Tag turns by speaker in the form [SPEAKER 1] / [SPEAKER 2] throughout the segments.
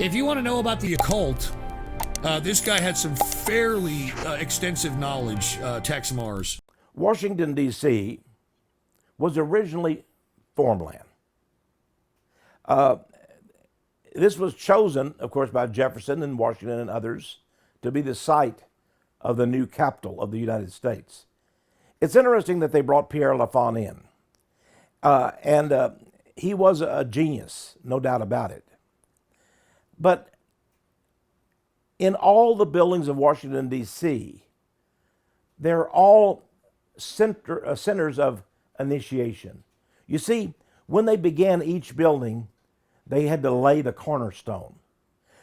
[SPEAKER 1] If you want to know about the occult, this guy had some fairly extensive knowledge, Texe Marrs.
[SPEAKER 2] Washington, D.C. was originally farmland. This was chosen, of course, by Jefferson and Washington and others to be the site of the new capital of the United States. It's interesting that they brought Pierre Lafon in. And he was a genius, no doubt about it. But in all the buildings of Washington, D.C., they're all centers of initiation. You see, when they began each building, they had to lay the cornerstone.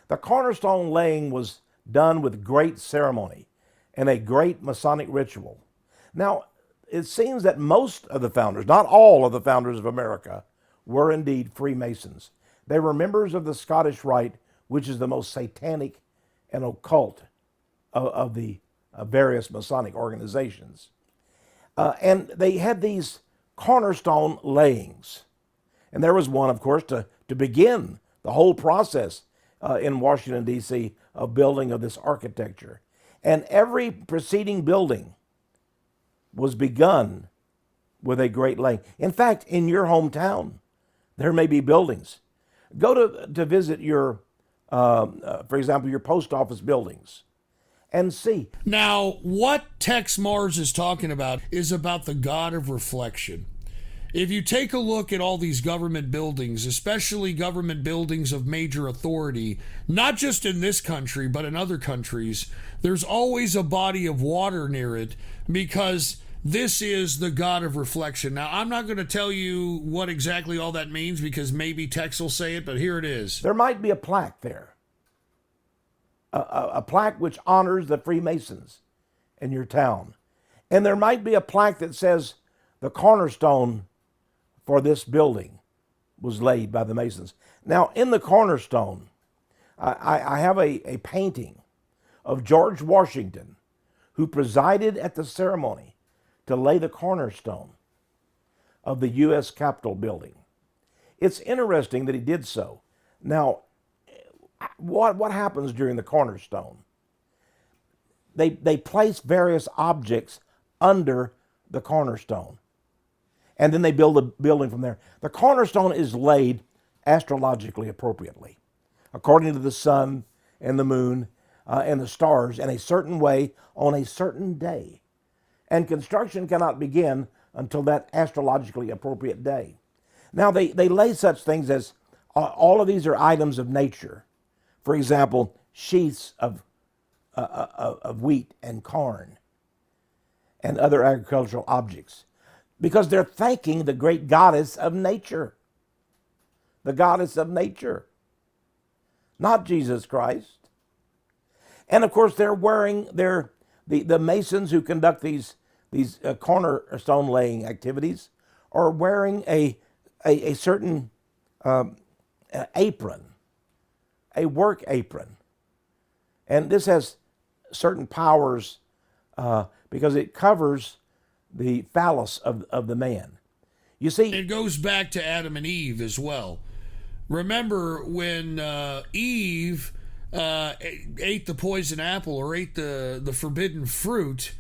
[SPEAKER 2] The cornerstone laying was done with great ceremony and a great Masonic ritual. Now, it seems that most of the founders, not all of the founders of America, were indeed Freemasons. They were members of the Scottish Rite, which is the most satanic and occult of the various Masonic organizations. And they had these cornerstone layings. And there was one, of course, to begin the whole process in Washington, D.C. of building of this architecture. And every preceding building was begun with a great laying. In fact, in your hometown, there may be buildings. Go to visit your, for example, your post office buildings and see.
[SPEAKER 1] Now, what Texe Marrs is talking about is about the God of reflection. If you take a look at all these government buildings, especially government buildings of major authority, not just in this country, but in other countries, there's always a body of water near it because this is the God of reflection. Now, I'm not going to tell you what exactly all that means because maybe Tex will say it, but here it is.
[SPEAKER 2] There might be a plaque there, a plaque which honors the Freemasons in your town. And there might be a plaque that says the cornerstone for this building was laid by the Masons. Now, in the cornerstone, I have a painting of George Washington, who presided at the ceremony to lay the cornerstone of the U.S. Capitol building. It's interesting that he did so. Now, what happens during the cornerstone? They place various objects under the cornerstone, and then they build a building from there. The cornerstone is laid astrologically appropriately, according to the sun and the moon and the stars, in a certain way on a certain day. And construction cannot begin until that astrologically appropriate day. Now, they lay such things as all of these are items of nature. For example, sheaths of wheat and corn and other agricultural objects, because they're thanking the great goddess of nature. The goddess of nature, not Jesus Christ. And of course, they're wearing the masons who conduct these cornerstone laying activities are wearing a certain apron, a work apron. And this has certain powers because it covers the phallus of the man. You see,
[SPEAKER 1] it goes back to Adam and Eve as well. Remember when Eve ate the poison apple or ate the forbidden fruit,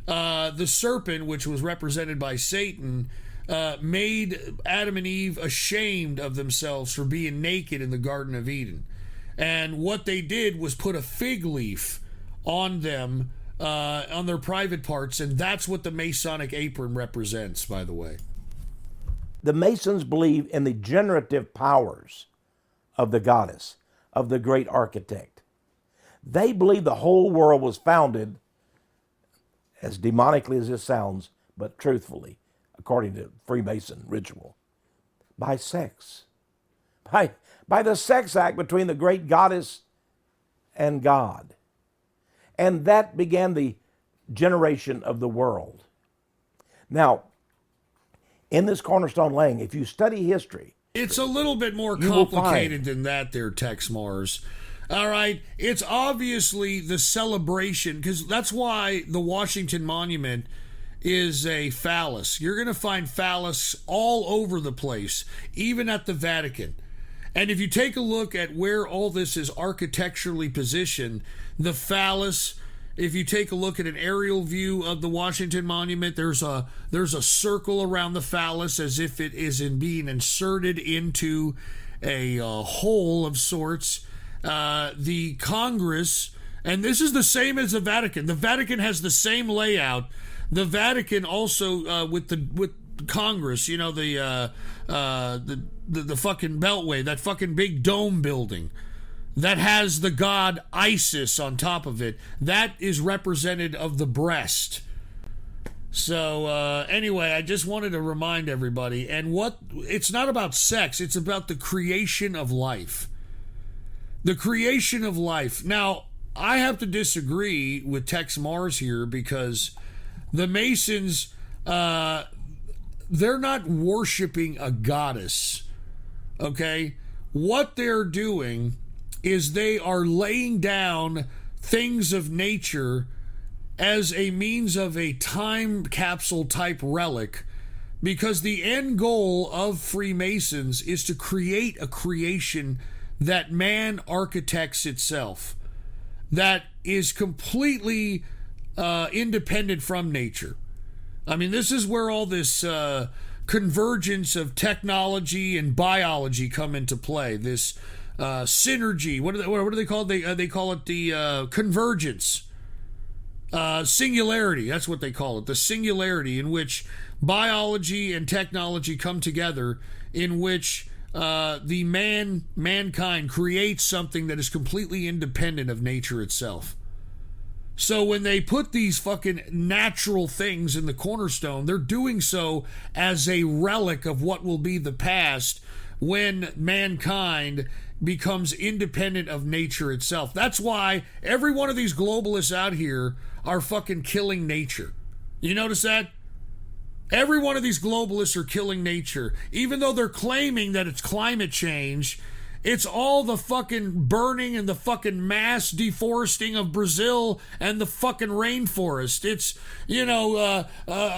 [SPEAKER 1] the serpent, which was represented by Satan, made Adam and Eve ashamed of themselves for being naked in the Garden of Eden. And what they did was put a fig leaf on them, on their private parts, and that's what the Masonic apron represents, by the way.
[SPEAKER 2] The Masons believe in the generative powers of the goddess, of the great architect. They believe the whole world was founded, as demonically as this sounds, but truthfully, according to Freemason ritual, by sex. By the sex act between the great goddess and God. And that began the generation of the world. Now, in this cornerstone laying, if you study history,
[SPEAKER 1] it's a little bit more complicated than that there, Texe Marrs. All right, it's obviously the celebration, because that's why the Washington Monument is a phallus. You're going to find phallus all over the place, even at the Vatican. And if you take a look at where all this is architecturally positioned, the phallus, if you take a look at an aerial view of the Washington Monument, there's a circle around the phallus as if it is being inserted into a hole of sorts. The Congress, and this is the same as the Vatican. The Vatican has the same layout. The Vatican also with Congress, you know, the fucking Beltway, that fucking big dome building that has the god Isis on top of it. That is representative of the breast. So anyway, I just wanted to remind everybody, and it's not about sex, it's about the creation of life. The creation of life. Now, I have to disagree with Texe Marrs here because the Masons, they're not worshiping a goddess, okay? What they're doing is they are laying down things of nature as a means of a time capsule type relic, because the end goal of Freemasons is to create a creation that man architects itself, that is completely independent from nature. I mean, this is where all this convergence of technology and biology come into play. This synergy. What do they call it? They call it the convergence. Singularity. That's what they call it. The singularity in which biology and technology come together, in which mankind creates something that is completely independent of nature itself. So when they put these fucking natural things in the cornerstone, they're doing so as a relic of what will be the past when mankind becomes independent of nature itself. That's why every one of these globalists out here are fucking killing nature. You notice that? Every one of these globalists are killing nature. Even though they're claiming that it's climate change, it's all the fucking burning and the fucking mass deforesting of Brazil and the fucking rainforest. It's,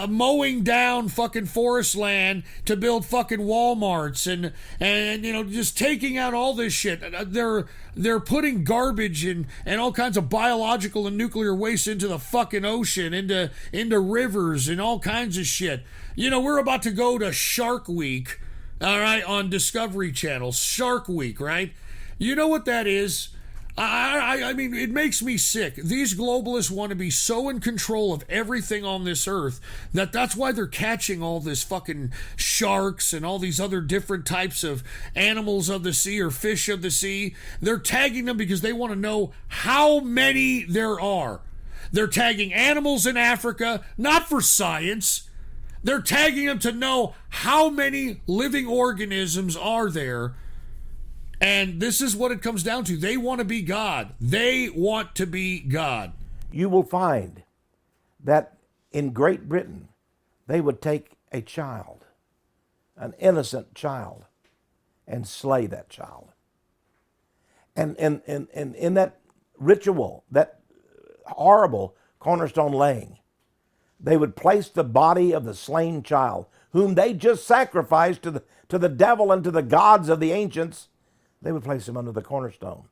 [SPEAKER 1] mowing down fucking forest land to build fucking Walmarts and just taking out all this shit. They're putting garbage and all kinds of biological and nuclear waste into the fucking ocean, into rivers and all kinds of shit. We're about to go to Shark Week. All right, on Discovery Channel, Shark Week, right? You know what that is? I mean, it makes me sick. These globalists want to be so in control of everything on this earth that's why they're catching all this fucking sharks and all these other different types of animals of the sea or fish of the sea. They're tagging them because they want to know how many there are. They're tagging animals in Africa, not for science. They're tagging them to know how many living organisms are there. And this is what it comes down to. They want to be God. They want to be God.
[SPEAKER 2] You will find that in Great Britain, they would take a child, an innocent child, and slay that child. And in that ritual, that horrible cornerstone laying, they would place the body of the slain child, whom they just sacrificed to the devil and to the gods of the ancients. They would place him under the cornerstone.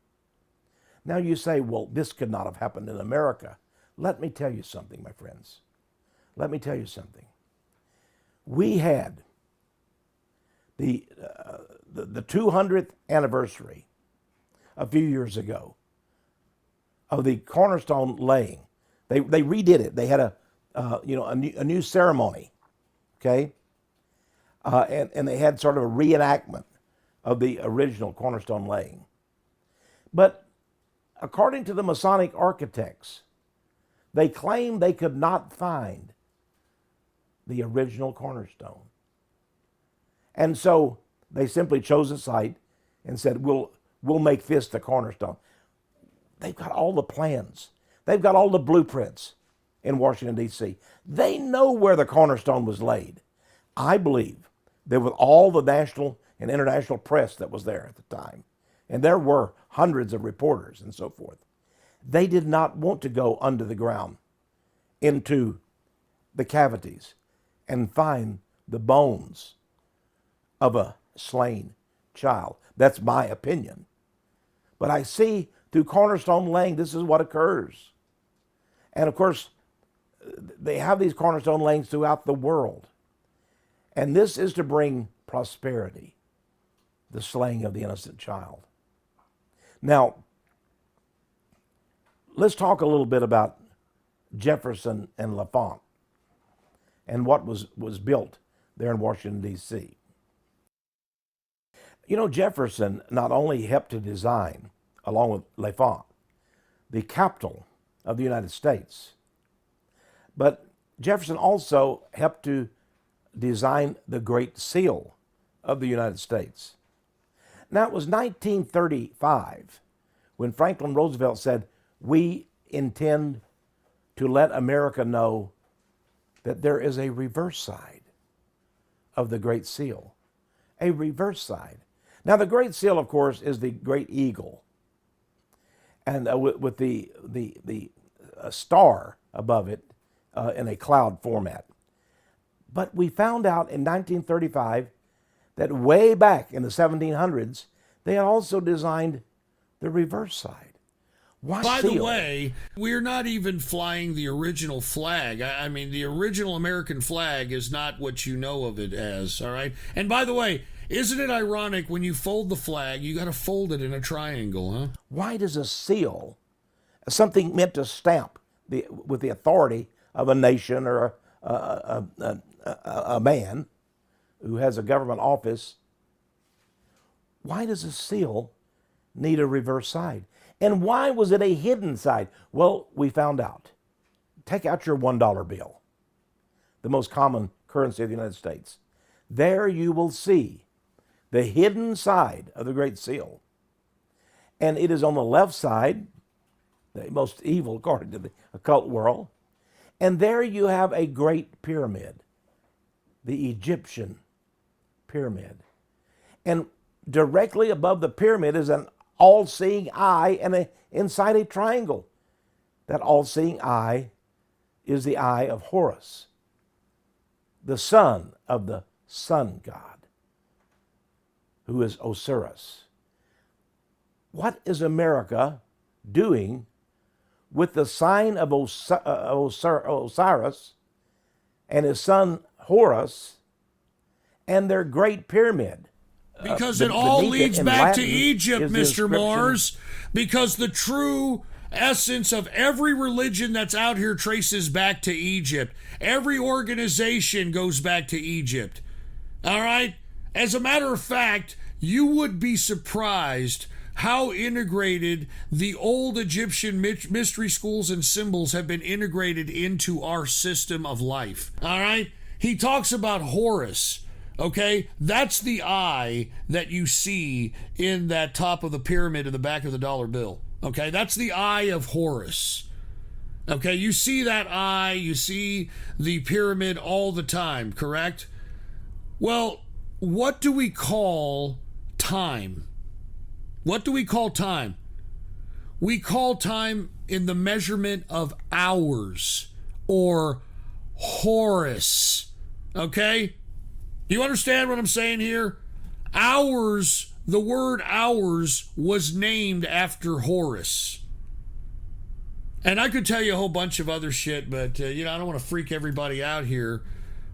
[SPEAKER 2] Now you say, well, this could not have happened in America. Let me tell you something, my friends. Let me tell you something. We had the 200th anniversary a few years ago of the cornerstone laying. They redid it. They had a new ceremony, okay? And they had sort of a reenactment of the original cornerstone laying. But according to the Masonic architects, they claimed they could not find the original cornerstone. And so they simply chose a site and said, we'll make this the cornerstone. They've got all the plans. They've got all the blueprints in Washington, D.C. They know where the cornerstone was laid. I believe that with all the national and international press that was there at the time, and there were hundreds of reporters and so forth, they did not want to go under the ground into the cavities and find the bones of a slain child. That's my opinion. But I see through cornerstone laying, this is what occurs. And of course, they have these cornerstone layings throughout the world. And this is to bring prosperity, the slaying of the innocent child. Now, let's talk a little bit about Jefferson and L'Enfant and what was built there in Washington, D.C. You know, Jefferson not only helped to design, along with L'Enfant, the Capitol of the United States, but Jefferson also helped to design the Great Seal of the United States. Now, it was 1935 when Franklin Roosevelt said, "We intend to let America know that there is a reverse side of the Great Seal." A reverse side. Now, the Great Seal, of course, is the Great Eagle, and with the star above it in a cloud format. But we found out in 1935 that way back in the 1700s, they had also designed the reverse side. Why
[SPEAKER 1] By
[SPEAKER 2] seal?
[SPEAKER 1] the way, we're not even flying the original flag. I mean, the original American flag is not what you know of it as, all right? And by the way, isn't it ironic when you fold the flag, you got to fold it in a triangle, huh?
[SPEAKER 2] Why does a seal, something meant to stamp with the authority of a nation or a man who has a government office, why does a seal need a reverse side? And why was it a hidden side? Well, we found out. Take out your $1 bill, the most common currency of the United States. There you will see the hidden side of the Great Seal. And it is on the left side, the most evil according to the occult world. And there you have a great pyramid, the Egyptian pyramid. And directly above the pyramid is an all-seeing eye, and inside a triangle. That all-seeing eye is the eye of Horus, the son of the sun god, who is Osiris. What is America doing with the sign of Osiris and his son Horus and their great pyramid?
[SPEAKER 1] Because it all leads back to Egypt, Mr. Marrs. Because the true essence of every religion that's out here traces back to Egypt. Every organization goes back to Egypt. All right? As a matter of fact, you would be surprised how integrated the old Egyptian mystery schools and symbols have been integrated into our system of life. All right? He talks about Horus. Okay, that's the eye that you see in that top of the pyramid in the back of the dollar bill. Okay, that's the eye of Horus. Okay, you see that eye, you see the pyramid all the time, correct? Well, what do we call time? What do we call time? We call time in the measurement of hours or Horus. Okay? You understand what I'm saying here? Hours, the word hours was named after Horus. And I could tell you a whole bunch of other shit, but, I don't want to freak everybody out here.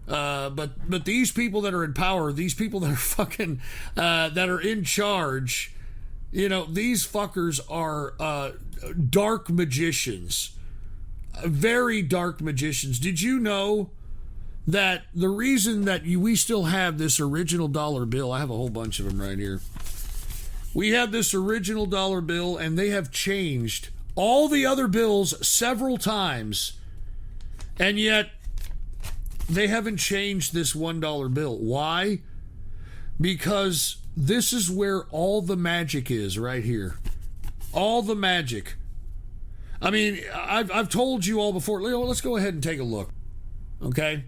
[SPEAKER 1] But these people that are in power, these people that are fucking, that are in charge, these fuckers are dark magicians. Very dark magicians. Did you know that the reason that we still have this original dollar bill, I have a whole bunch of them right here. We have this original dollar bill, and they have changed all the other bills several times, and yet they haven't changed this $1 bill. Why? Because this is where all the magic is, right here. All the magic. I mean, I've told you all before. Let's go ahead and take a look. Okay?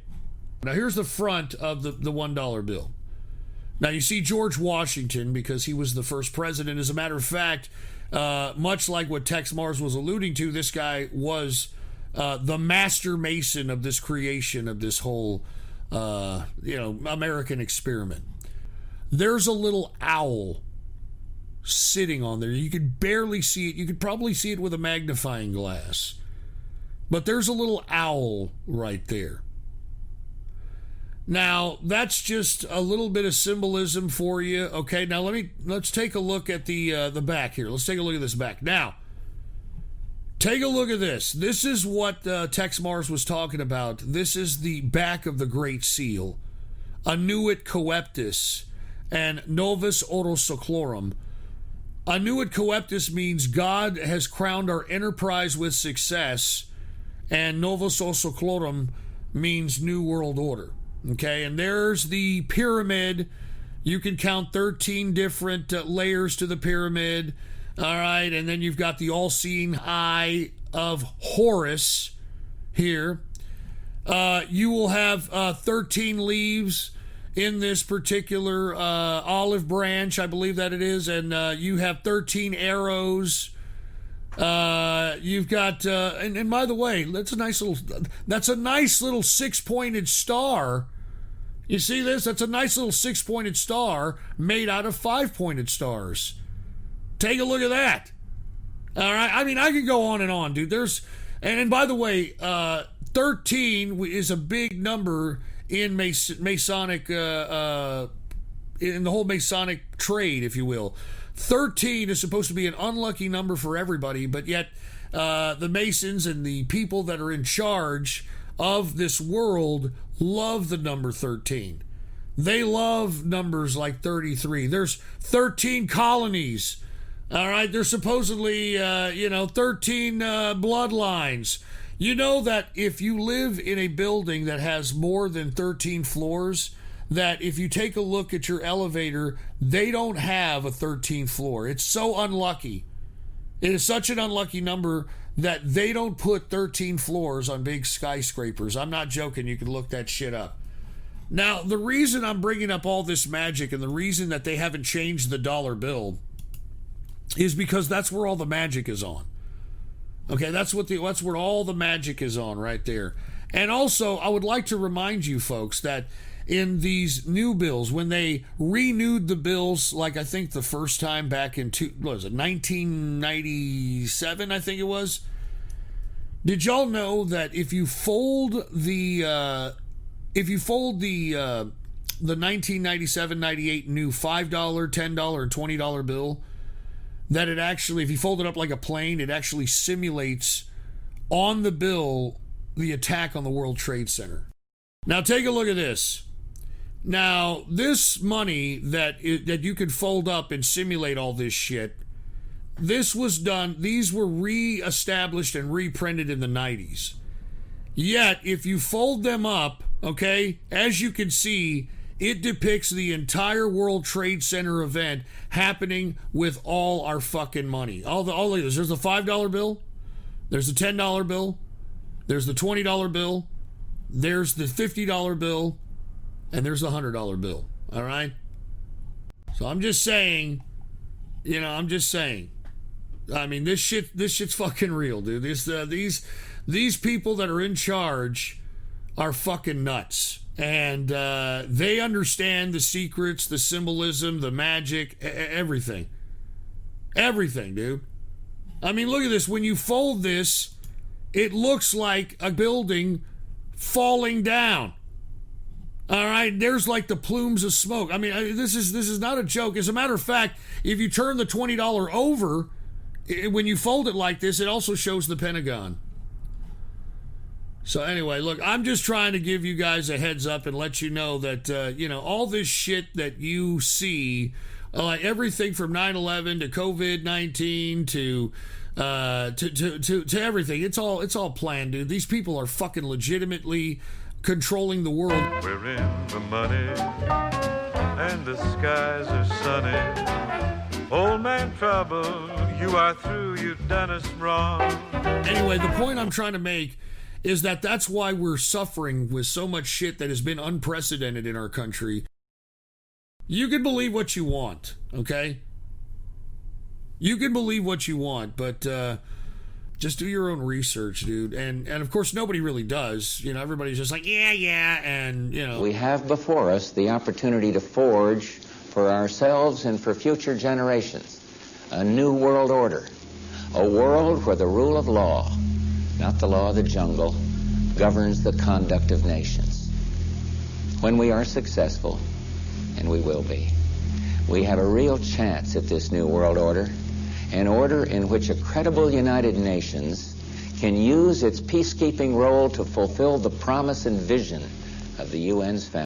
[SPEAKER 1] Now, here's the front of the $1 bill. Now, you see George Washington because he was the first president. As a matter of fact, much like what Texe Marrs was alluding to, this guy was the master mason of this creation of this whole, American experiment. there's a little owl sitting on there. You could barely see it. You could probably see it with a magnifying glass. But there's a little owl right there. Now, that's just a little bit of symbolism for you. Okay, now let's take a look at the back here. Let's take a look at this back. Now, take a look at this. This is what Texe Marrs was talking about. This is the back of the Great Seal. Annuit coeptis and novus oro seclorum. Annuit coeptis means God has crowned our enterprise with success, and novus oro seclorum means New World Order. Okay, and there's the pyramid. You can count 13 different layers to the pyramid. All right, and then you've got the all-seeing eye of Horus here. You will have 13 leaves in this particular olive branch, I believe that it is, and you have 13 arrows. You've got, and by the way, that's a nice little six-pointed star. You see this? That's a nice little six-pointed star made out of five-pointed stars. Take a look at that. All right. I mean, I could go on and on, dude. And by the way, 13 is a big number in Masonic, in the whole Masonic trade, if you will. 13 is supposed to be an unlucky number for everybody, but yet the Masons and the people that are in charge of this world love the number 13. They love numbers like 33. There's 13 colonies. All right, there's supposedly, 13 bloodlines. You know that if you live in a building that has more than 13 floors, that if you take a look at your elevator, they don't have a 13th floor. It's so unlucky. It is such an unlucky number that they don't put 13 floors on big skyscrapers. I'm not joking. You can look that shit up. Now, the reason I'm bringing up all this magic and the reason that they haven't changed the dollar bill is because that's where all the magic is on. Okay, that's where all the magic is on right there. And also, I would like to remind you folks that in these new bills, when they renewed the bills, like I think the first time back in 1997, I think it was. Did y'all know that if you fold the 1997-98 new $5, $10, and $20 bill, that it actually, if you fold it up like a plane, it actually simulates on the bill the attack on the World Trade Center. Now take a look at this. Now, this money that you could fold up and simulate all this shit, this was done, these were re-established and reprinted in the 90s. Yet, if you fold them up, okay, as you can see, it depicts the entire World Trade Center event happening with all our fucking money. All of this. There's the $5 bill, there's the $10 bill, there's the $20 bill, there's the $50 bill, and there's the $100 bill. All right? So I'm just saying, I mean, this shit's fucking real, dude. These people that are in charge are fucking nuts. And they understand the secrets, the symbolism, the magic, everything. Everything, dude. I mean, look at this. When you fold this, it looks like a building falling down. All right, there's like the plumes of smoke. I mean, this is not a joke. As a matter of fact, if you turn the $20 over, when you fold it like this, it also shows the Pentagon. So anyway, look, I'm just trying to give you guys a heads up and let you know that, all this shit that you see, like everything from 9/11 to COVID-19 to everything, it's all planned, dude. These people are fucking legitimately controlling the world.
[SPEAKER 3] We're in the money and the skies are sunny. Old man trouble, you are through, you've done us wrong.
[SPEAKER 1] Anyway, the point I'm trying to make is that that's why we're suffering with so much shit that has been unprecedented in our country. You can believe what you want, okay? You can believe what you want, but just do your own research, dude. And of course, nobody really does. Everybody's just like, yeah, and,
[SPEAKER 4] We have before us the opportunity to forge for ourselves and for future generations a new world order, a world where the rule of law, not the law of the jungle, governs the conduct of nations. When we are successful, and we will be, we have a real chance at this new world order, an order in which a credible United Nations can use its peacekeeping role to fulfill the promise and vision of the UN's founding.